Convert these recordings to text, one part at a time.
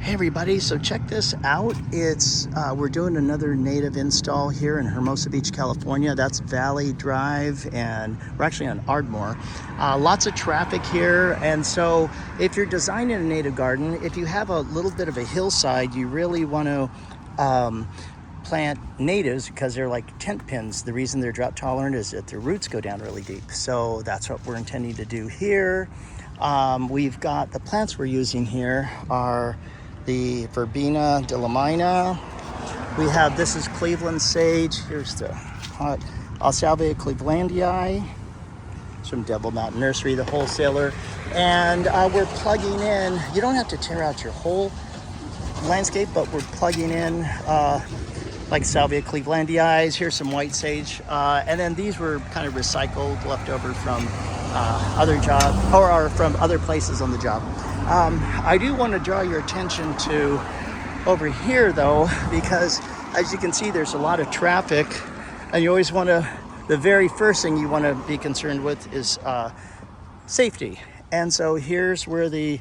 Hey everybody, so check this out. We're doing another native install here in Hermosa Beach, California. That's Valley Drive, and we're actually on Ardmore. Lots of traffic here, and so if you're designing a native garden, if you have a little bit of a hillside, you really want to plant natives because they're like tent pins. The reason they're drought tolerant is that their roots go down really deep. So that's what we're intending to do here. We've got the plants we're using here are the Verbena dilamina. We have, this is Cleveland sage. Here's the hot Salvia clevelandii. It's from Devil Mountain Nursery, the wholesaler. And we're plugging in, you don't have to tear out your whole landscape, but we're plugging in like Salvia clevelandii. Here's some white sage. And then these were kind of recycled, left over from other jobs or from other places on the job. I do want to draw your attention to over here though, because as you can see, there's a lot of traffic, and you always want to, the very first thing you want to be concerned with is safety. And so here's where the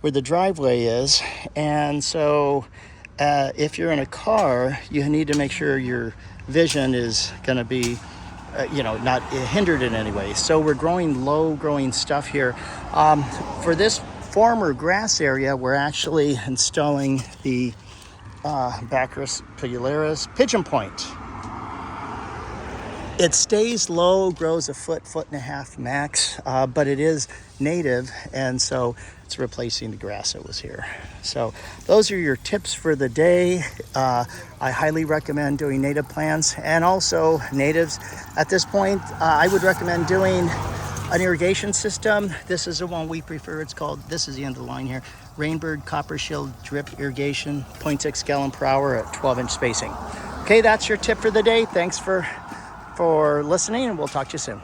driveway is. And so if you're in a car, you need to make sure your vision is going to be not hindered in any way. So we're growing low growing stuff here. For this former grass area, we're actually installing the Baccharis pilaris pigeon point. It stays low, grows a foot and a half max, but it is native, and so it's replacing the grass that was here. So those are your tips for the day. I highly recommend doing native plants, and also natives. At this point, I would recommend doing an irrigation system. This is the one we prefer. It's called, this is the end of the line here, Rainbird Copper Shield Drip Irrigation, 0.6 gallon per hour at 12-inch spacing. Okay, that's your tip for the day. Thanks for listening, and we'll talk to you soon.